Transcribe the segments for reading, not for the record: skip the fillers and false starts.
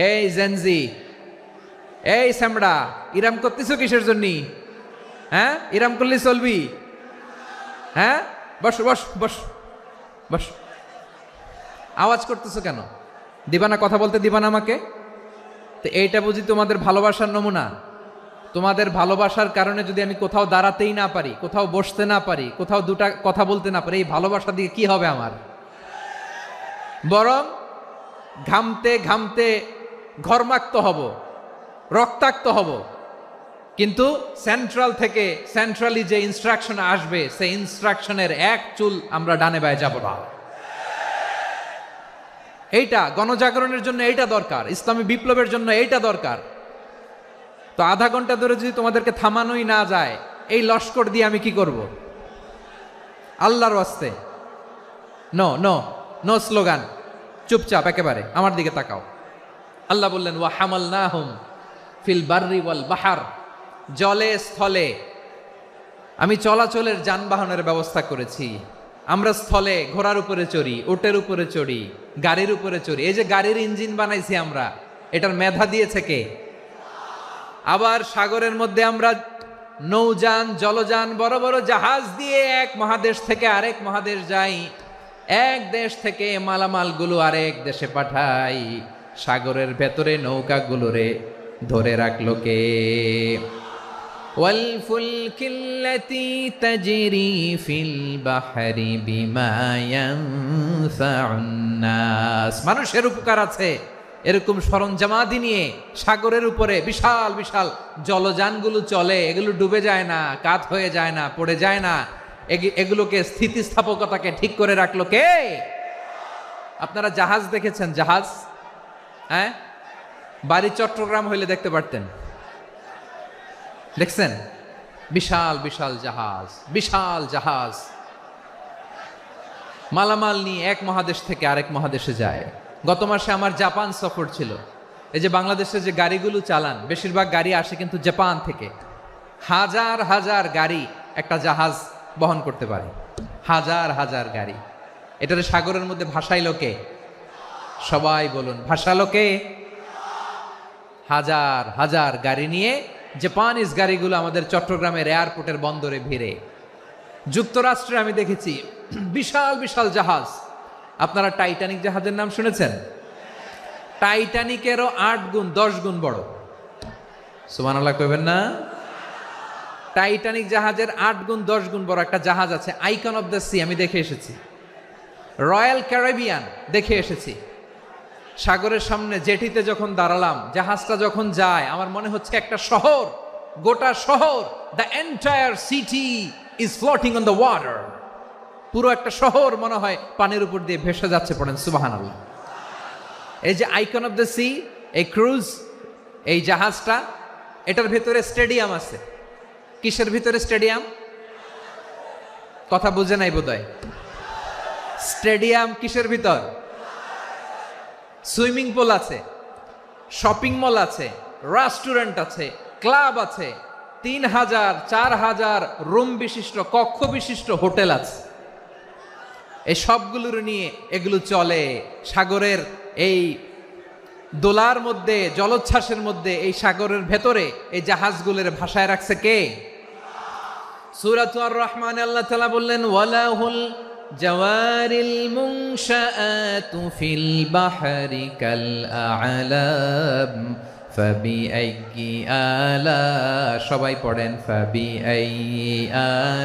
এই জেনজি, এই স্যামড়া, ইরাম করতেছো কিসের জন্য? হ্যাঁ, ইরাম করলে চলবি? হ্যাঁ, বস বস বস বস। আওয়াজ করতেছো কেন? দিবা না, কথা বলতে দিবা না আমাকে? তো এইটা বুঝি তোমাদের ভালোবাসার নমুনা? তোমাদের ভালোবাসার কারণে যদি আমি কোথাও দাঁড়াতেই না পারি, কোথাও বসতে না পারি, কোথাও দুটা কথা বলতে না পারি, এই ভালোবাসা দিয়ে কি হবে আমার? বরং ঘামতে ঘামতে ঘর্মাক্ত হব, রক্তাক্ত হব। কিন্তু সেন্ট্রাল থেকে, সেন্ট্রালি যে ইনস্ট্রাকশন আসবে, সেই ইনস্ট্রাকশনের এক চুল আমরা ডানে বায়ে যাব না। এইটা গণজাগরণের জন্য এইটা দরকার, ইসলামী বিপ্লবের জন্য এইটা দরকার। তো আধা ঘন্টা ধরে যদি তোমাদেরকে থামানোই না যায়, এই লস্কর দিয়ে আমি কি করব? আল্লাহর ওয়াস্তে নো নো নো স্লোগান, চুপচাপ একেবারে আমার দিকে তাকাও। আল্লাহ বললেন ওয়া হামালনাহুম ফিল বাররি ওয়াল বাহার, জলে স্থলে আমি চলাচলের যানবাহনের ব্যবস্থা করেছি। আমরা স্থলে ঘোড়ার উপরে চড়ি, উটের উপরে চড়ি, গাড়ির উপরে চড়ি। এই যে গাড়ির ইঞ্জিন বানাইছি আমরা, এটার মেধা দিয়েছে কে? আবার সাগরের মধ্যে আমরা নৌযান, জলযান, বড় বড় জাহাজ দিয়ে এক মহাদেশ থেকে আরেক মহাদেশ যাই, এক দেশ থেকে মালামালগুলো আরেক দেশে পাঠাই। সাগরের ভেতরে নৌকাগুলোরে ধরে রাখলো কে? ওয়াল ফুলকিল্লাতী তাজরি ফিল বাহরি বিমা ইয়ানফাউন নাস। মানুষের উপকার আছে এরকম সরঞ্জামাদি নিয়ে সাগরের উপরে বিশাল বিশাল জলযানগুলো চলে। এগুলো ডুবে যায় না, কাত হয়ে যায় না, পড়ে যায় না। এগুলোকে স্থিতিস্থাপকতাকে ঠিক করে রাখলো কে? আপনারা জাহাজ দেখেছেন? জাহাজ, হ্যাঁ, বাড়ি চট্টগ্রাম হইলে দেখতে পারতেন। দেখছেন? বিশাল বিশাল জাহাজ, বিশাল জাহাজ মালামাল নিয়ে এক মহাদেশ থেকে আরেক মহাদেশে যায়। গত মাসে আমার জাপান সফর ছিল। এই যে বাংলাদেশে যে গাড়িগুলো চালান, বেশিরভাগ গাড়ি আসে কিন্তু জাপান থেকে। হাজার হাজার গাড়ি একটা জাহাজ বহন করতে পারে, হাজার হাজার গাড়ি। এটারে সাগরের মধ্যে ভাসাইলো কে? সবাই বলুন, ভাসালো কে? হাজার হাজার গাড়ি নিয়ে জাপানিজ গাড়িগুলো আমাদের চট্টগ্রামের এয়ারপোর্টের বন্দরে ভিড়ে। যুক্তরাষ্ট্রে আমি দেখেছি বিশাল বিশাল জাহাজ। আপনারা টাইটানিক জাহাজের নাম শুনেছেন? টাইটানিকেরও 8 গুণ 10 গুণ বড়। সুবহানাল্লাহ কইবেন না? টাইটানিক জাহাজের 8 গুণ 10 গুণ বড় একটা জাহাজ আছে, আইকন অফ দ্য সি। আমি দেখে এসেছি। রয়্যাল ক্যারিবিয়ান দেখে এসেছি। সাগরের সামনে জেটিতে যখন দাঁড়ালাম, জাহাজটা যখন যায়, আমার মনে হচ্ছে একটা শহর, গোটা শহর, the entire city is floating on the water. পুরো একটা শহর মনে হয় পানির উপর দিয়ে ভেসে যাচ্ছে। পড়েন সুবহানাল্লাহ। এই যে আইকন অফ দ্য সি, এই ক্রুজ, এই জাহাজটা, এটার ভিতরে স্টেডিয়াম আছে। কিসের ভিতরে স্টেডিয়াম? কথা বুঝে নাই বোধহয়। স্টেডিয়াম কিসের ভিতর? সুইমিং পুল আছে, শপিং মল আছে, রেস্টুরেন্ট আছে, ক্লাব আছে, 3000 4000 রুম বিশিষ্ট, কক্ষ বিশিষ্ট হোটেল আছে। এই সবগুলোর নিয়ে এগুলো চলে সাগরের এই দোলার মধ্যে, জলোচ্ছ্বাসের মধ্যে। এই সাগরের ভেতরে এই জাহাজগুলোর ভাষায় রাখছে কে? সূরাতুর আর রহমানে আল্লাহ তাআলা বললেন ওয়ালাহুল জাওয়ারিল মুনশাআতু ফিল বাহরি কাল আ'লাম ফাবিআইয়ি আলা, সবাই পড়েন, ফাবিআইয়ি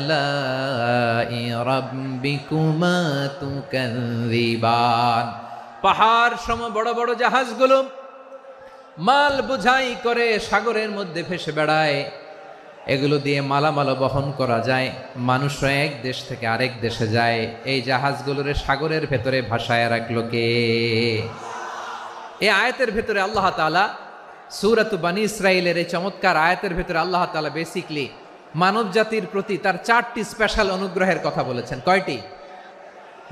আলাই রাব্বিকুমা তুকাযযিবান। পাহাড় সম বড় বড় জাহাজগুলো মাল বোঝাই করে সাগরের মধ্যে ভেসে বেড়ায়। এগুলো দিয়ে মালামাল বহন করা যায়, মানুষরা এক দেশ থেকে আরেক দেশে যায়। এই জাহাজগুলোর সাগরের ভেতরে ভাসায় রাখলো কে? এই আয়াতের ভেতরে আল্লাহ তাআলা সূরাত বানী ইসরাঈলের এই চমৎকার আয়াতের ভেতরে আল্লাহ তাআলা বেসিকলি মানব জাতির প্রতি তার 4টি স্পেশাল অনুগ্রহের কথা বলেছেন। কয়টি?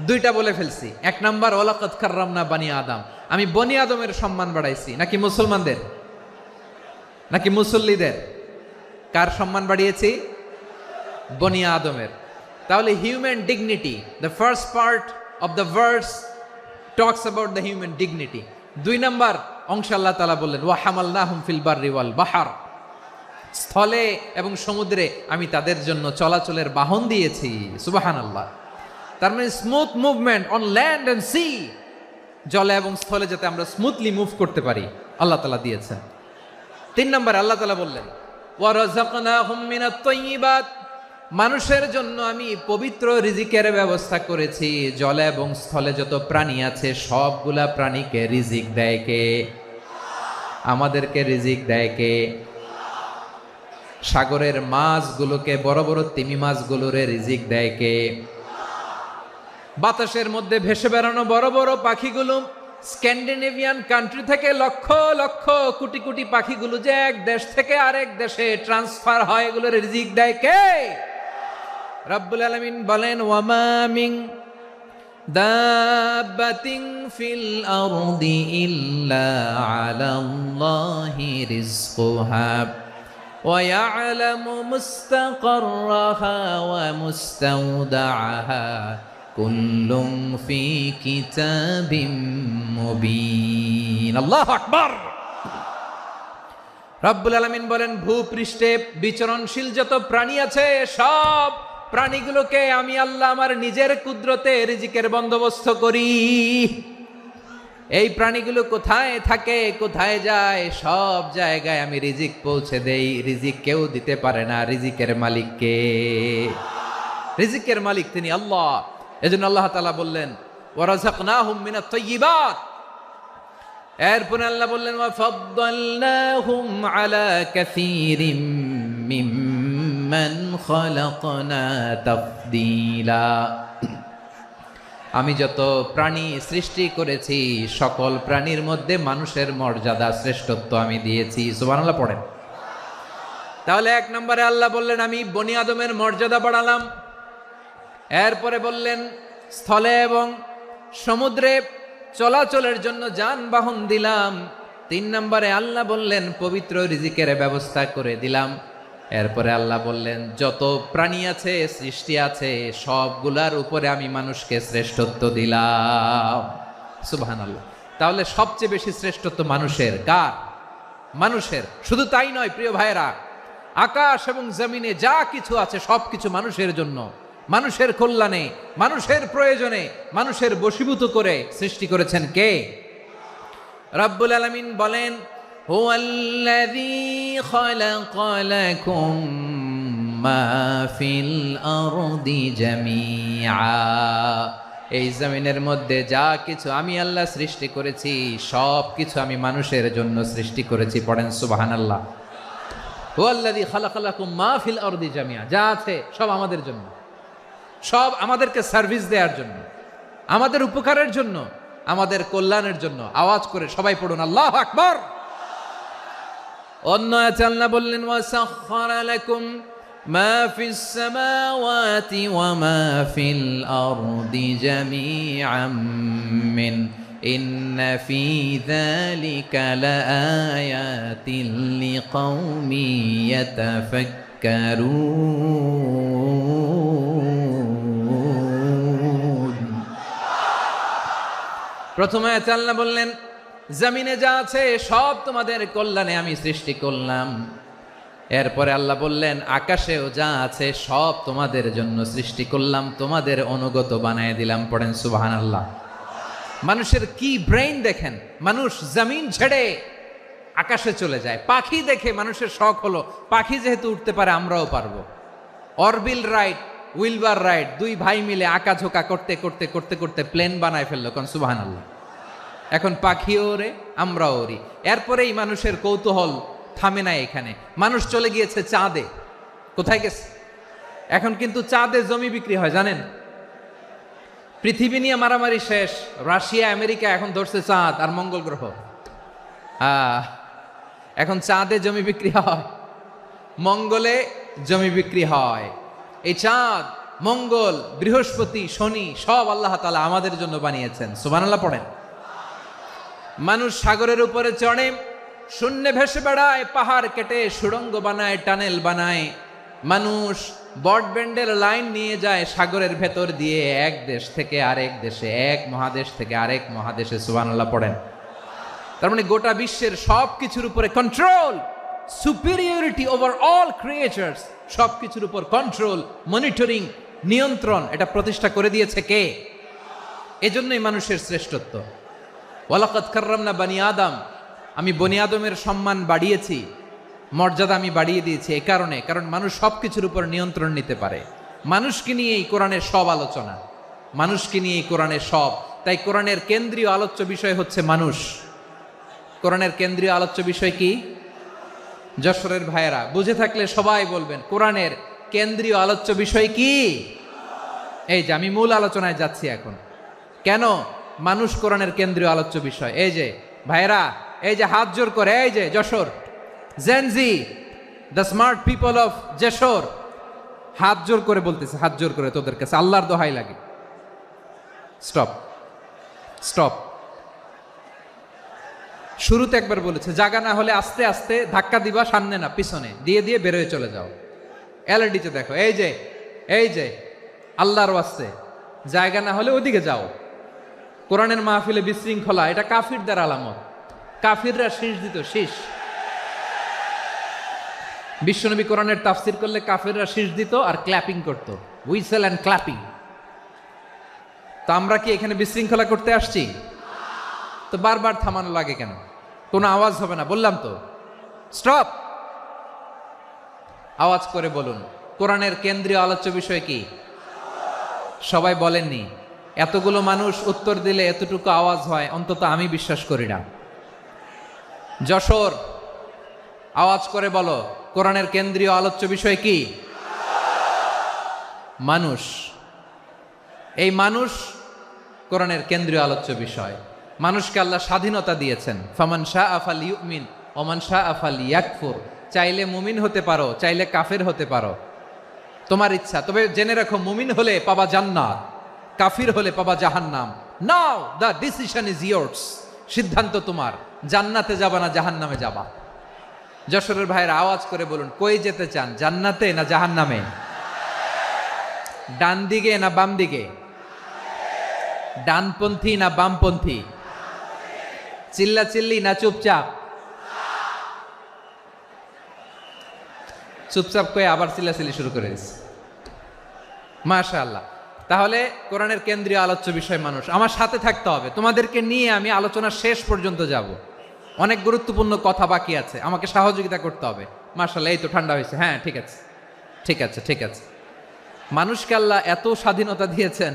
2টা বলে ফেলছি। 1 নাম্বার, ওয়ালাকাদ কাররামনা বানি আদম, আমি বনি আদমের সম্মান বাড়াইছি। নাকি মুসলমানদের? নাকি মুসল্লিদের? কার সম্মান বাড়িয়েছি? বনি আদমের। তাহলে human dignity, the first part of the verse talks about the human dignity. 2 number অংশে আল্লাহ তাআলা বললেন ওয়া হামালনাহুম ফিল বাররি ওয়াল বাহর, স্থলে এবং সমুদ্রে আমি তাদের জন্য চলাচলের বাহন দিয়েছি। সুবহানাল্লাহ। তার মানে smooth movement on land and sea, জলে এবং স্থলে যাতে আমরা স্মুথলি মুভ করতে পারি আল্লাহ তাআলা দিয়েছেন। 3 নম্বরে আল্লাহ তাআলা বললেন ওয়া রাযাকনাহুম মিনাত তাইয়্যিবাত, মানুষের জন্য আমি পবিত্র রিজিকের ব্যবস্থা করেছি। জলে এবং স্থলে যত প্রাণী আছে সবগুলা প্রাণীকে রিজিক দেয় কে? আমাদেরকে রিজিক দেয় কে? সাগরের মাছগুলোকে, বড় বড় তিমি মাছগুলোরে রিজিক দেয় কে? বাতাসের মধ্যে ভেসে বেড়ানো বড় বড় পাখিগুলো, স্ক্যান্ডিনেভিয়ান কান্ট্রি থেকে লক্ষ লক্ষ কোটি কোটি পাখিগুলো যে এক দেশ থেকে আরেক দেশে ট্রান্সফার হয়, এগুলোর রিজিক দেয় কে? রব্বুল আলামিন বলেন ওয়ামা মিন দাব্বাতিন ফিল আরদি ইল্লা আলাল্লাহি রিজকুহা ওয়া ইয়ালামু মুস্তাকাররাহা ওয়া মুস্তাওদাআহা কুল্লুম ফি কিতাবিম মুবিন। আল্লাহু আকবার। রব্বুল আলামিন বলেন ভূপৃষ্ঠে বিচরণশীল যত প্রাণী আছে সব প্রাণীগুলোকে আমি আল্লাহ আমার নিজের কুদরতে রিজিকের বন্দোবস্ত করি। এই প্রাণীগুলো কোথায় থাকে, কোথায় যায়, সব জায়গায় আমি রিজিক পৌঁছে দেই। রিজিক কেউ দিতে পারে না, রিজিকের মালিক কে? রিজিকের মালিক তিনি আল্লাহ। এজন্য আল্লাহ তাআলা বললেন ওয়া রাযাকনাহুম মিনাত তাইয়্যিবাত। এরপরে আল্লাহ বললেন ওয়া ফাদ্দালনাহুম আলা কাসীরিম মিম্মান খালাকনা তাফদীলা। আমি যত প্রাণী সৃষ্টি করেছি সকল প্রাণীর মধ্যে মানুষের মর্যাদা শ্রেষ্ঠত্ব আমি দিয়েছি। সুবহানাল্লাহ পড়েন। তাহলে 1 নম্বরে আল্লাহ বললেন আমি বনি আদমের মর্যাদা বাড়ালাম। এরপরে বললেন স্থলে এবং সমুদ্রে চলাচলের জন্য যানবাহন দিলাম। 3 নম্বরে আল্লাহ বললেন পবিত্র রিজিকের ব্যবস্থা করে দিলাম। এরপরে আল্লাহ বললেন যত প্রাণী আছে, সৃষ্টি আছে, সবগুলার উপরে আমি মানুষকে শ্রেষ্ঠত্ব দিলাম। সুবহানাল্লাহ। তাহলে সবচেয়ে বেশি শ্রেষ্ঠত্ব মানুষের। কার? মানুষের। শুধু তাই নয় প্রিয় ভাইরা, আকাশ এবং জমিনে যা কিছু আছে সবকিছু মানুষের জন্য, মানুষের কল্যাণে, মানুষের প্রয়োজনে, মানুষের বশীভূত করে সৃষ্টি করেছেন কে? রব্বুল আলামিন বলেন হুয়াল্লাযী খালাকা লাকুম মা ফিল আরদি জামিআ। এই জমিনের মধ্যে যা কিছু আমি আল্লাহ সৃষ্টি করেছি সব কিছু আমি মানুষের জন্য সৃষ্টি করেছি। পড়েন সুবহানাল্লাহ। হুয়াল্লাযী খালাকা লাকুম মা ফিল আরদি জামিআ, যা আছে সব আমাদের জন্য, সব আমাদেরকে সার্ভিস দেওয়ার জন্য, আমাদের উপকারের জন্য, আমাদের কল্যাণের জন্য। আওয়াজ করে সবাই পড়ুন আল্লাহু আকবার। অন্য আয়াতে আল্লাহ বললেন ওয়াসাখখারা লাকুম মা ফিস সামাওয়াতি ওয়া মা ফিল আরদি জামিআম মিন ইন্না ফি যালিকা লাআয়াতিন লিকাউমি ইয়াতাফাক্কারুন। প্রথমে আয়াতে আল্লাহ বললেন জমিনে যা আছে সব তোমাদের কল্যাণে আমি সৃষ্টি করলাম। এরপরে আল্লাহ বললেন আকাশেও যা আছে সব তোমাদের জন্য সৃষ্টি করলাম, তোমাদের অনুগত বানায় দিলাম। পড়েন সুবহানাল্লাহ। মানুষের কি ব্রেইন দেখেন, মানুষ জমিন ছেড়ে আকাশে চলে যায়। পাখি দেখে মানুষের শখ হলো পাখি যেহেতু উঠতে পারে আমরাও পারবো। অরবিল রাইট, উইলবার রাইট, 2 ভাই মিলে আঁকাঝোঁকা করতে করতে করতে করতে প্লেন বানায় ফেললো। কোন সুবহানাল্লাহ। এখন পাখিও ওরে, আমরাও ওরি। এরপরেই মানুষের কৌতূহল থামে না এখানে। মানুষ চলে গিয়েছে চাঁদে। কোথায় গেছে? এখন কিন্তু চাঁদে জমি বিক্রি হয় জানেন। পৃথিবী নিয়ে মারামারি শেষ। রাশিয়া আমেরিকা এখন ধরছে চাঁদ আর মঙ্গল গ্রহ। এখন চাঁদে জমি বিক্রি হয়, মঙ্গলে জমি বিক্রি হয়। এই চাঁদ, মঙ্গল, বৃহস্পতি, শনি সব আল্লাহ তাআলা আমাদের জন্য বানিয়েছেন। সুবহানাল্লাহ পড়েন। মানুষ সাগরের উপরে চড়ে, শূন্যে ভেসে বেড়ায়, পাহাড় কেটে সুড়ঙ্গ বানায়, টানেল বানায়। মানুষ ব্রডব্যান্ডের লাইন নিয়ে যায় সাগরের ভেতর দিয়ে, এক দেশ থেকে আরেক দেশে, এক মহাদেশ থেকে আরেক মহাদেশে। সুবহানাল্লাহ পড়েন। তার মানে গোটা বিশ্বের সব কিছুর উপরে control, superiority over all creatures, সব কিছুর উপর কন্ট্রোল, মনিটরিং, নিয়ন্ত্রণ, এটা প্রতিষ্ঠা করে দিয়েছে কে? এজন্যই মানুষের শ্রেষ্ঠত্ব। ওয়ালাকাদ কাররামনা বানি আদম, আমি বনি আদমের সম্মান বাড়িয়েছি, মর্যাদা আমি বাড়িয়ে দিয়েছি এই কারণে, কারণ মানুষ সব কিছুর উপর নিয়ন্ত্রণ নিতে পারে। মানুষকে নিয়ে এই কোরআনের সব আলোচনা, মানুষকে নিয়ে এই কোরআনের সব। তাই কোরআনের কেন্দ্রীয় আলোচ্য বিষয় হচ্ছে মানুষ। কোরআনের কেন্দ্রীয় আলোচ্য বিষয় কি? যশোরের ভাইয়েরা বুঝে থাকলে সবাই বলবেন, কোরআনের কেন্দ্রীয় আলোচ্য বিষয় কি? এই যে আমি মূল আলোচনায় যাচ্ছি এখন। কেন মানুষ কোরআনের কেন্দ্রীয় আলোচ্য বিষয়? এই যে ভাইয়েরা, এই যে হাত জোর করে, এই যে Jessore Gen Z, the smart people of Jessore, হাত জোর করে বলতেছে, হাত জোর করে তোদের কাছে আল্লাহর দোহাই লাগে, স্টপ স্টপ। শুরুতে একবার বলেছে জায়গা না হলে আস্তে আস্তে ধাক্কা দিবা, সামনে না পিছনে, দিয়ে দিয়ে বেরোয় চলে যাও। এলইডিতে দেখো, এই যে আল্লাহর ওয়াস্তে জায়গা না হলে ওদিকে যাও। কোরআনের মাহফিলে বিশৃঙ্খলা, এটা কাফিরদের আলামত। কাফিররা শীষ দিত, শীষ। বিশ্বনবী কোরআনের তাফসির করলে কাফিররা শীষ দিত আর ক্ল্যাপিং করত, হুইসেল অ্যান্ড ক্ল্যাপিং। তো আমরা কি এখানে বিশৃঙ্খলা করতে আসছি? তো বারবার থামানো লাগে কেন? কোনো আওয়াজ হবে না, বললাম তো, স্টপ। আওয়াজ করে বলুন, কোরআনের কেন্দ্রীয় আলোচ্য বিষয় কি? সবাই বলেননি? এতগুলো মানুষ উত্তর দিলে এতটুকু আওয়াজ হয়, অন্তত আমি বিশ্বাস করি না। যশোর, আওয়াজ করে বলো, কোরআনের কেন্দ্রীয় আলোচ্য বিষয় কি? মানুষ। এই মানুষ কোরআনের কেন্দ্রীয় আলোচ্য বিষয়। মানুষকে আল্লাহ স্বাধীনতা দিয়েছেন, ফামান শাআ ফালইউমিন ওয়া মান শাআ ফালইয়াকফুর। চাইলে মুমিন হতে পারো, চাইলে কাফের হতে পারো, তোমার ইচ্ছা। তবে জেনে রাখো, মুমিন হলে পাবা জান্নাত, কাফির হলে পাবা জাহান্নাম। নাও দ্য ডিসিশন ইজ ইয়ার্স, সিদ্ধান্ত তোমার, জান্নাতে যাবা না জাহান্নামে যাবা। যশোরের ভাইয়ের আওয়াজ করে বলুন, কই যেতে চান, জান্নাতে না জাহান্নামে? ডান দিকে না বাম দিকে? ডানপন্থী না বামপন্থী? চিল্লা চিল্লি না চুপচাপ? চুপচাপ কয়ে আবার চিল্লাচিল্লি শুরু করে দিচ্ছে। মাশাআল্লাহ। তাহলে কোরআনের কেন্দ্রীয় আলোচ্য বিষয় মানুষ। আমার সাথে থাকতে হবে, তোমাদেরকে নিয়ে আমি আলোচনা শেষ পর্যন্ত যাব। অনেক গুরুত্বপূর্ণ কথা বাকি আছে, আমাকে সহযোগিতা করতে হবে। মাশাআল্লাহ, এই তো ঠান্ডা হয়েছে। হ্যাঁ, ঠিক আছে ঠিক আছে ঠিক আছে। মানুষকে আল্লাহ এত স্বাধীনতা দিয়েছেন,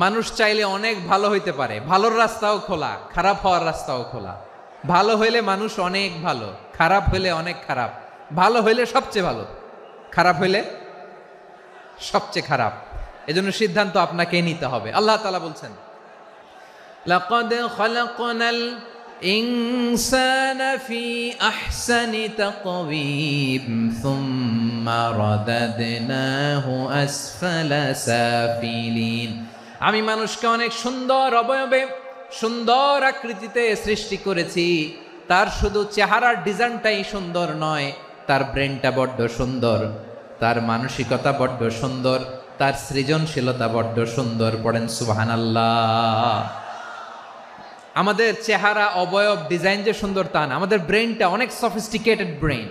মানুষ চাইলে অনেক ভালো হইতে পারে। ভালোর রাস্তাও খোলা, খারাপ হওয়ার রাস্তাও খোলা। ভালো হইলে মানুষ অনেক ভালো, খারাপ হইলে অনেক খারাপ। ভালো হইলে সবচেয়ে ভালো, খারাপ হইলে সবচেয়ে খারাপ। এজন্য সিদ্ধান্ত আপনাকে নিতে হবে। আল্লাহ তাআলা বলছেন, লাকাদ খালাকনাল ইনসানা ফি আহসানি তাকওয়িম সুম্মা রাদাদনাহু আসফালা সাফিলিন। আমি মানুষকে অনেক সুন্দর অবয়বে, সুন্দর আকৃতিতে সৃষ্টি করেছি। তার শুধু চেহারার ডিজাইনটাই সুন্দর নয়, তার ব্রেনটা বড্ড সুন্দর, তার মানসিকতা বড্ড সুন্দর, তার সৃজনশীলতা বড্ড সুন্দর। পড়েন সুবহানাল্লাহ। আমাদের চেহারা, অবয়ব, ডিজাইন যে সুন্দর তা না, আমাদের ব্রেনটা অনেক সফিস্টিকেটেড ব্রেন,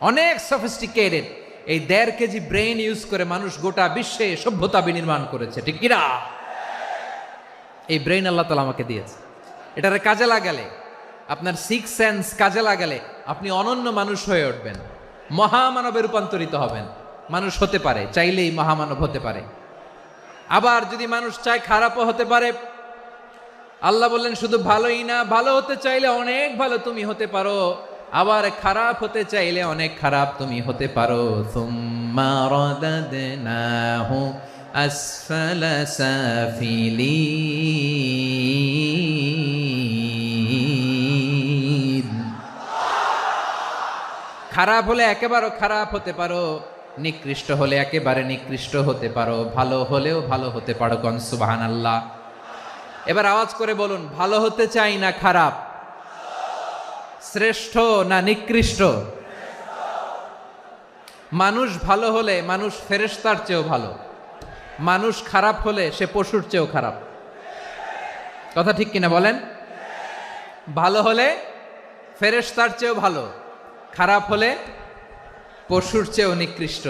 অনেক সফিস্টিকেটেড। এই 1.5 কেজি ব্রেন ইউজ করে মানুষ গোটা বিশ্বে সভ্যতা বিনির্মাণ করেছে, ঠিক কিনা? এই ব্রেন আল্লাহ তাআলা আমাকে দিয়েছে। এটারে কাজে লাগালে, আপনার 6 সেন্স কাজে লাগালে আপনি অনন্য মানুষ হয়ে উঠবেন, মহামানবে রূপান্তরিত হবেন। মানুষ হতে পারে, চাইলেই মহামানব হতে পারে। আবার যদি মানুষ চায় খারাপও হতে পারে। আল্লাহ বললেন শুধু ভালোই না, ভালো হতে চাইলে অনেক ভালো তুমি হতে পারো, আবার খারাপ হতে চাইলে অনেক খারাপ তুমি হতে পারো। সুম্মা রাদাদনাহু আসফালা সাফিলিন। খারাপ হলে একেবারে খারাপ হতে পারো, নিকৃষ্ট হলে একেবারে নিকৃষ্ট হতে পারো, ভালো হলেও ভালো হতে পারো। কোন সুবহানাল্লাহ। এবার আওয়াজ করে বলুন, ভালো হতে চাই না খারাপ? শ্রেষ্ঠ না নিকৃষ্ট? মানুষ ভালো হলে মানুষ ফেরেশতার চেয়েও ভালো, মানুষ খারাপ হলে সে পশুর চেয়েও খারাপ। কথা ঠিক কিনা বলেন? ভালো হলে ফেরেশতার চেয়েও ভালো, খারাপ হলে পশুর চেয়েও নিকৃষ্ট।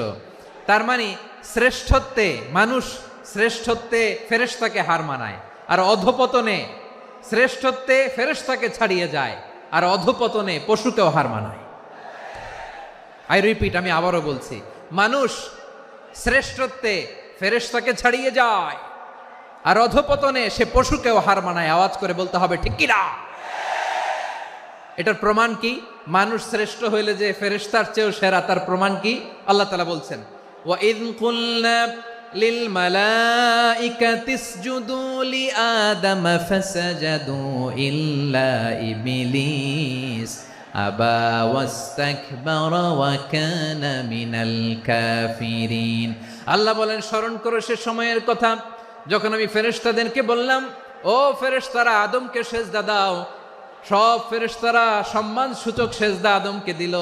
তার মানে শ্রেষ্ঠত্বে মানুষ, শ্রেষ্ঠত্বে ফেরেশতাকে হার মানায়, আর অধপতনে শ্রেষ্ঠত্বে ফেরেশতাকে ছাড়িয়ে যায়, আর অধপতনে পশুকেও হার মানায়। আই রিপিট, আমি আবারও বলছি, মানুষ শ্রেষ্ঠত্বে ফেরেশতাকে ছাড়িয়ে যায়, আর অধপতনে সে পশুকেও হার মানায়। আওয়াজ করে বলতে হবে ঠিক কি না? এটার প্রমাণ কি? মানুষ শ্রেষ্ঠ হইলে যে ফেরেশতার চেয়েও সেরা, তার প্রমাণ কি? আল্লাহ তাআলা বলছেন, ওয়া ইয কুলনা লিল মালাইকাতি ইসজুদু লি আদম ফাসাজাদু ইল্লা ইবলিস আবা ওয়াস্তাকবারা ওয়া কানা মিনাল কাফিরিন। আল্লাহ বলেন, স্মরণ করো সে সময়ের কথা যখন আমি ফেরেশতাদেরকে বললাম, ও ফেরেশতারা আদমকে সেজদা দাও। সব ফেরেশতারা সম্মান সূচক সেজদা আদমকে দিল,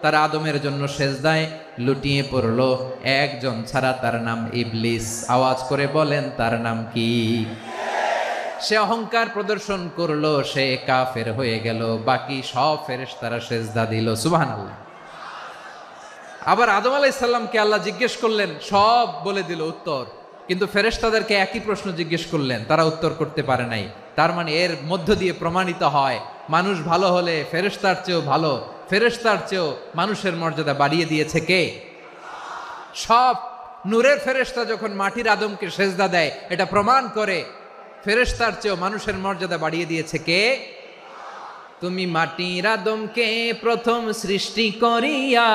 তারা আদমের জন্য সেজদায় লুটিয়ে পড়লো, একজন ছাড়া, তার নাম ইবলিস। আওয়াজ করে বলেন তার নাম কি? সে অহংকার প্রদর্শন করলো, সে কাফের হয়ে গেল, বাকি সব ফেরেশতারা সেজদা দিল। সুবহানাল্লাহ। আবার আদম আলাইহিস সালামকে আল্লাহ জিজ্ঞেস করলেন, সব বলে দিল উত্তর, কিন্তু ফেরেশতাদেরকে একই প্রশ্ন জিজ্ঞেস করলেন, তারা উত্তর করতে পারে নাই। তার মানে এর মধ্য দিয়ে প্রমাণিত হয়, মানুষ ভালো হলে ফেরেশতার চেয়েও ভালো, ফেরেশতার চেয়েও মানুষের মর্যাদা বাড়িয়ে দিয়েছে কে? সব নূরের ফেরেশতা যখন মাটির আদমকে সেজদা দেয়, এটা প্রমাণ করে ফেরেশতার চেয়েও মানুষের মর্যাদা বাড়িয়ে দিয়েছে কে? তুমি মাটির আদমকে প্রথম সৃষ্টি করিয়া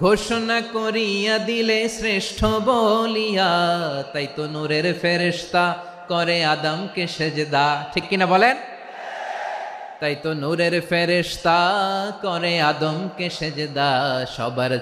ঘোষণা করিয়া দিলে শ্রেষ্ঠ বলিয়া, তাই তো নূরের ফেরেশতা করে আদমকে সেজদা। ঠিক কিনা বলেন? তাই তো নূরের ফেরেশতা করে আদমকে সেজদা। সবার